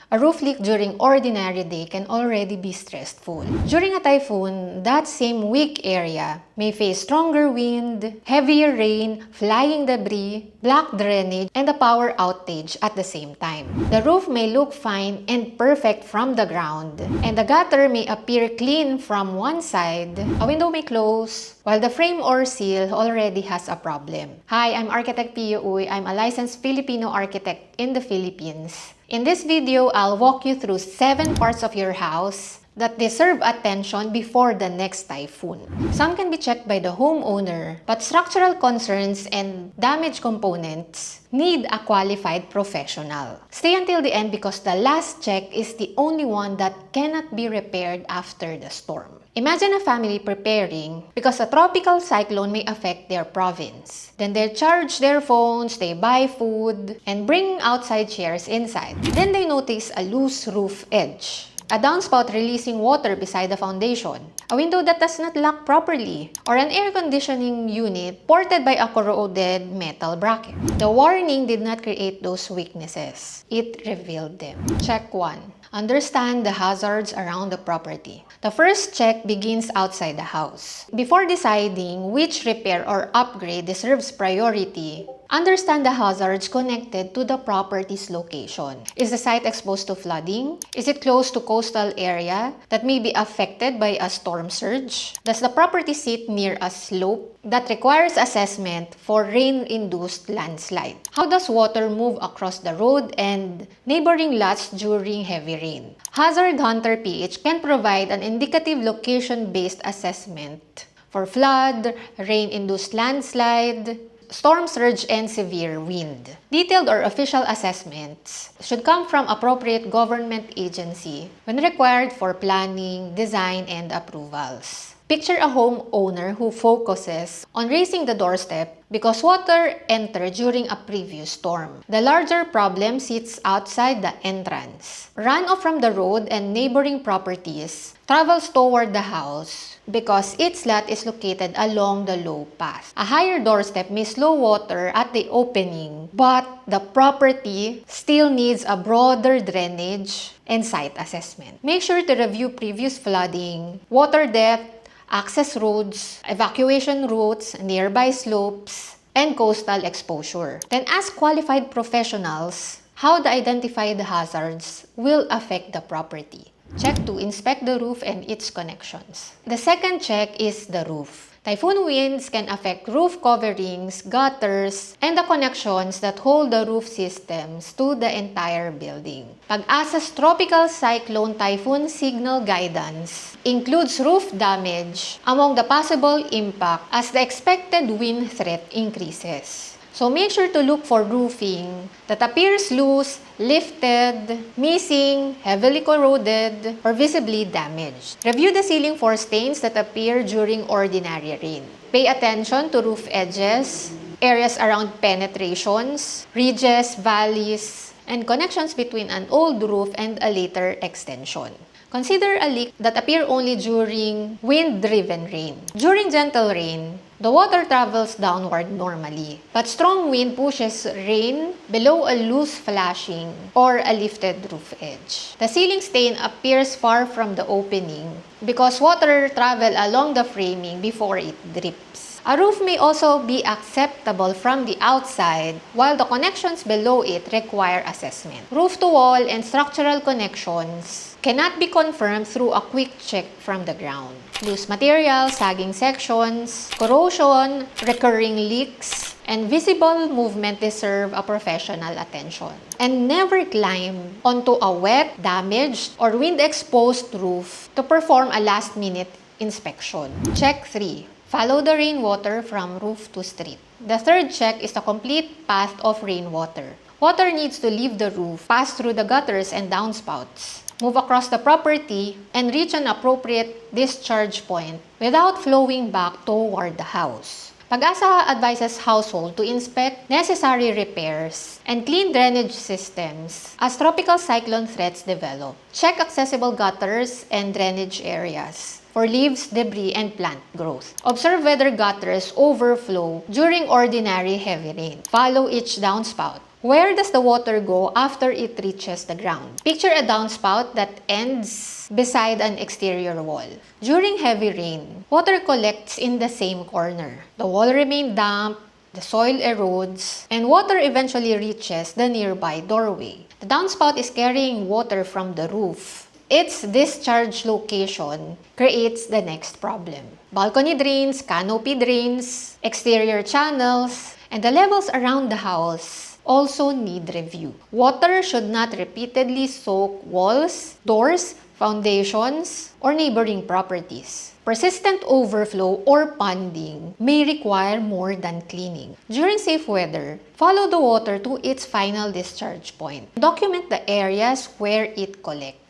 A roof leak during ordinary day can already be stressful. During a typhoon, that same weak area may face stronger wind, heavier rain, flying debris, blocked drainage, and a power outage at the same time. The roof may look fine and perfect from the ground, and the gutter may appear clean from one side, a window may close, while the frame or seal already has a problem. Hi, I'm Architect Pia Uy. I'm a licensed Filipino architect in the Philippines. In this video, I'll walk you through 7 parts of your house that deserve attention before the next typhoon. Some can be checked by the homeowner, but structural concerns and damaged components need a qualified professional. Stay until the end because the last check is the only one that cannot be repaired after the storm. Imagine a family preparing because a tropical cyclone may affect their province. Then they charge their phones, they buy food, and bring outside chairs inside. Then they notice a loose roof edge, a downspout releasing water beside the foundation, a window that does not lock properly, or an air conditioning unit ported by a corroded metal bracket. The warning did not create those weaknesses. It revealed them. Check 1. Understand the hazards around the property. The first check begins outside the house. Before deciding which repair or upgrade deserves priority, understand the hazards connected to the property's location. Is the site exposed to flooding? Is it close to coastal area that may be affected by a storm surge? Does the property sit near a slope that requires assessment for rain-induced landslide? How does water move across the road and neighboring lots during heavy rain? Hazard Hunter PH can provide an indicative location-based assessment for flood, rain-induced landslide, storm surge, and severe wind. Detailed or official assessments should come from appropriate government agency when required for planning, design, and approvals. Picture a homeowner who focuses on raising the doorstep because water entered during a previous storm. The larger problem sits outside the entrance. Runoff from the road and neighboring properties travels toward the house because its lot is located along the low path. A higher doorstep may slow water at the opening, but the property still needs a broader drainage and site assessment. Make sure to review previous flooding, water depth, access roads, evacuation routes, nearby slopes, and coastal exposure. Then ask qualified professionals how the identified hazards will affect the property. Check 2. Inspect the roof and its connections. The second check is the roof. Typhoon winds can affect roof coverings, gutters, and the connections that hold the roof systems to the entire building. Pag-asa's tropical cyclone typhoon signal guidance includes roof damage among the possible impact as the expected wind threat increases. So make sure to look for roofing that appears loose, lifted, missing, heavily corroded, or visibly damaged. Review the ceiling for stains that appear during ordinary rain. Pay attention to roof edges, areas around penetrations, ridges, valleys, and connections between an old roof and a later extension. Consider a leak that appear only during wind-driven rain. During gentle rain, the water travels downward normally, but strong wind pushes rain below a loose flashing or a lifted roof edge. The ceiling stain appears far from the opening because water travels along the framing before it drips. A roof may also be acceptable from the outside, while the connections below it require assessment. Roof-to-wall and structural connections cannot be confirmed through a quick check from the ground. Loose material, sagging sections, corrosion, recurring leaks, and visible movement deserve a professional attention. And never climb onto a wet, damaged, or wind-exposed roof to perform a last-minute inspection. Check 3. Follow the rainwater from roof to street. The third check is the complete path of rainwater. Water needs to leave the roof, pass through the gutters and downspouts, move across the property, and reach an appropriate discharge point without flowing back toward the house. Pag-asa advises household to inspect necessary repairs and clean drainage systems as tropical cyclone threats develop. Check accessible gutters and drainage areas for leaves, debris, and plant growth. Observe whether gutters overflow during ordinary heavy rain. Follow each downspout. Where does the water go after it reaches the ground? Picture a downspout that ends beside an exterior wall. During heavy rain, water collects in the same corner. The wall remains damp, the soil erodes, and water eventually reaches the nearby doorway. The downspout is carrying water from the roof. Its discharge location creates the next problem. Balcony drains, canopy drains, exterior channels, and the levels around the house also need review. Water should not repeatedly soak walls, doors, foundations, or neighboring properties. Persistent overflow or ponding may require more than cleaning. During safe weather, follow the water to its final discharge point. Document the areas where it collects.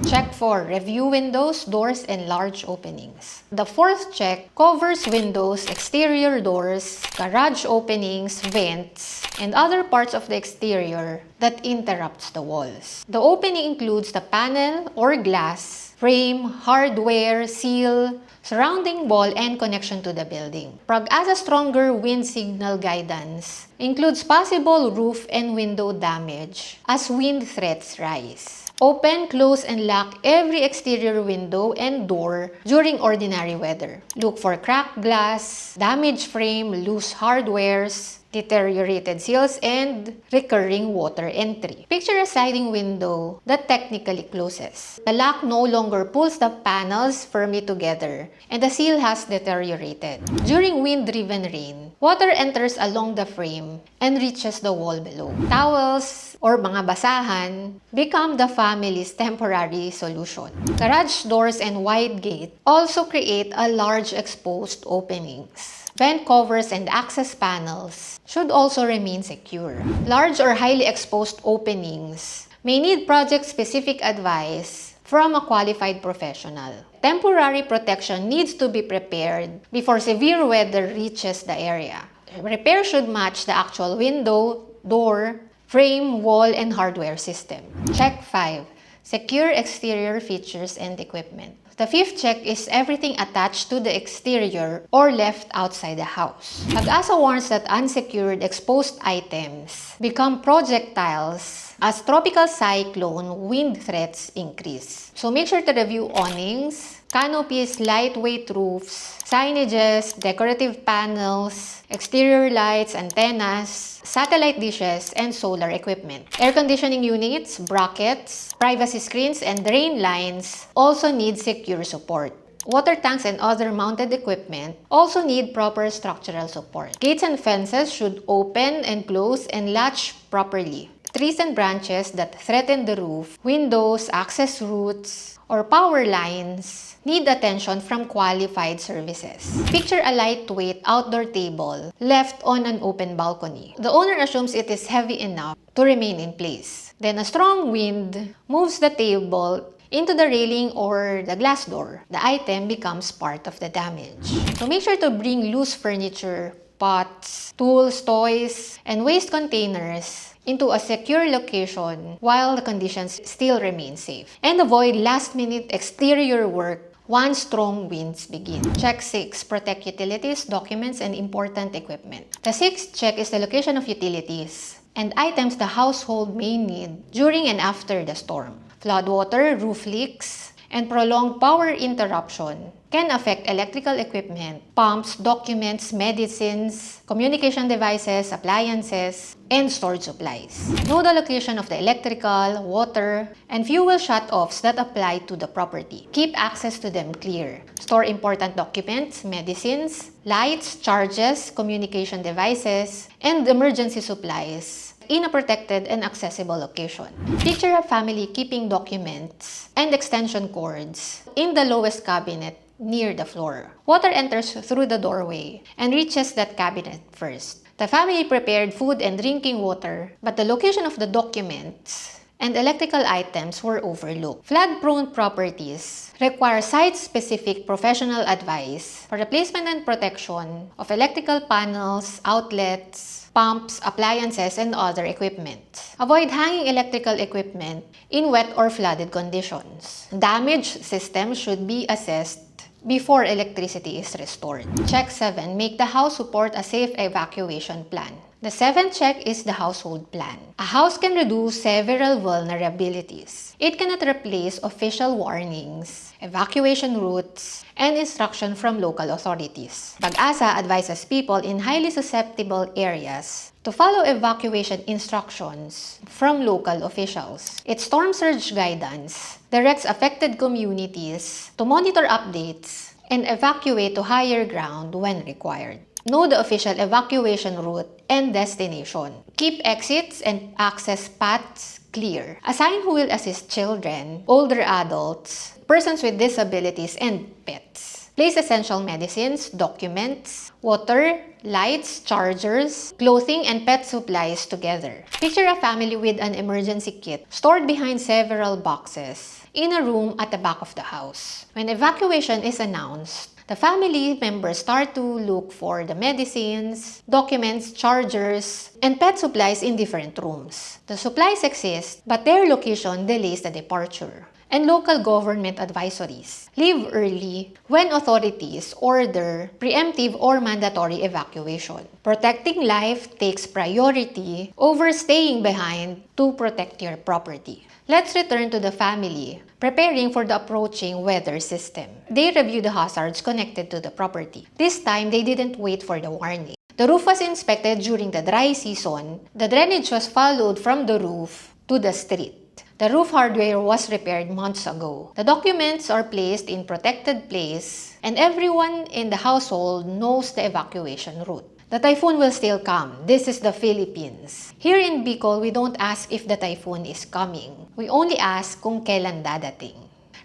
Check for review windows, doors, and large openings. The fourth check covers windows, exterior doors, garage openings, vents, and other parts of the exterior that interrupts the walls. The opening includes the panel or glass, frame, hardware, seal, surrounding wall, and connection to the building. Pag-asa stronger wind signal guidance includes possible roof and window damage as wind threats rise. Open, close, and lock every exterior window and door during ordinary weather. Look for cracked glass, damaged frame, loose hardwares, deteriorated seals, and recurring water entry. Picture a sliding window that technically closes. The lock no longer pulls the panels firmly together, and the seal has deteriorated. During wind-driven rain, water enters along the frame and reaches the wall below. Towels or mga basahan become the family's temporary solution. Garage doors and wide gate also create a large exposed openings. Vent covers and access panels should also remain secure. Large or highly exposed openings may need project-specific advice from a qualified professional. Temporary protection needs to be prepared before severe weather reaches the area. Repair should match the actual window, door, frame, wall, and hardware system. Check 5. Secure exterior features and equipment. The fifth check is everything attached to the exterior or left outside the house. Pag-asa warns that unsecured exposed items become projectiles as tropical cyclone wind threats increase. So make sure to review awnings, canopies, lightweight roofs, signages, decorative panels, exterior lights, antennas, satellite dishes, and solar equipment. Air conditioning units, brackets, privacy screens, and drain lines also need secure support. Water tanks and other mounted equipment also need proper structural support. Gates and fences should open and close and latch properly. Trees and branches that threaten the roof, windows, access routes, or power lines need attention from qualified services. Picture a lightweight outdoor table left on an open balcony. The owner assumes it is heavy enough to remain in place. Then a strong wind moves the table into the railing or the glass door. The item becomes part of the damage. So make sure to bring loose furniture, pots, tools, toys, and waste containers into a secure location while the conditions still remain safe. And avoid last-minute exterior work once strong winds begin. Check 6. Protect utilities, documents, and important equipment. The sixth check is the location of utilities and items the household may need during and after the storm. Floodwater, roof leaks, and prolonged power interruption can affect electrical equipment, pumps, documents, medicines, communication devices, appliances, and storage supplies. Know the location of the electrical, water, and fuel shutoffs that apply to the property. Keep access to them clear. Store important documents, medicines, lights, charges, communication devices, and emergency supplies in a protected and accessible location. Picture a family keeping documents and extension cords in the lowest cabinet near the floor. Water enters through the doorway and reaches that cabinet first. The family prepared food and drinking water, but the location of the documents and electrical items were overlooked. Flood-prone properties require site-specific professional advice for replacement and protection of electrical panels, outlets, pumps, appliances, and other equipment. Avoid hanging electrical equipment in wet or flooded conditions. Damaged systems should be assessed before electricity is restored. Check 7. Make the house support a safe evacuation plan. The seventh check is the household plan. A house can reduce several vulnerabilities. It cannot replace official warnings, evacuation routes, and instruction from local authorities. Pag-asa advises people in highly susceptible areas to follow evacuation instructions from local officials. Its storm surge guidance directs affected communities to monitor updates and evacuate to higher ground when required. Know the official evacuation route and destination. Keep exits and access paths clear. Assign who will assist children, older adults, persons with disabilities, and pets. Place essential medicines, documents, water, lights, chargers, clothing, and pet supplies together. Picture a family with an emergency kit stored behind several boxes in a room at the back of the house. When evacuation is announced, the family members start to look for the medicines, documents, chargers, and pet supplies in different rooms. The supplies exist, but their location delays the departure. And local government advisories. Leave early when authorities order preemptive or mandatory evacuation. Protecting life takes priority over staying behind to protect your property. Let's return to the family, preparing for the approaching weather system. They review the hazards connected to the property. This time, they didn't wait for the warning. The roof was inspected during the dry season. The drainage was followed from the roof to the street. The roof hardware was repaired months ago. The documents are placed in protected place, and everyone in the household knows the evacuation route. The typhoon will still come. This is the Philippines. Here in Bicol, we don't ask if the typhoon is coming. We only ask kung kailan dadating.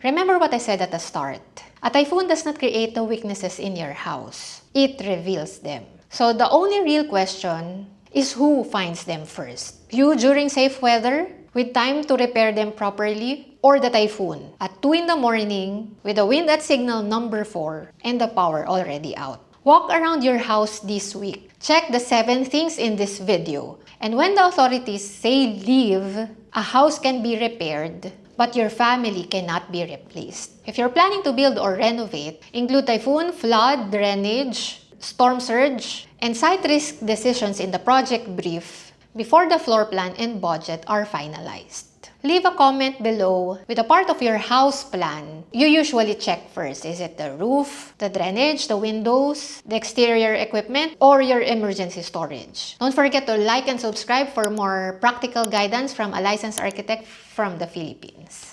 Remember what I said at the start. A typhoon does not create the weaknesses in your house. It reveals them. So the only real question is who finds them first. You during safe weather, with time to repair them properly, or the typhoon at 2 in the morning with the wind at signal number 4 and the power already out. Walk around your house this week. Check the 7 things in this video. And when the authorities say leave, a house can be repaired, but your family cannot be replaced. If you're planning to build or renovate, include typhoon, flood, drainage, storm surge, and site risk decisions in the project brief before the floor plan and budget are finalized. Leave a comment below with a part of your house plan you usually check first. Is it the roof, the drainage, the windows, the exterior equipment, or your emergency storage? Don't forget to like and subscribe for more practical guidance from a licensed architect from the Philippines.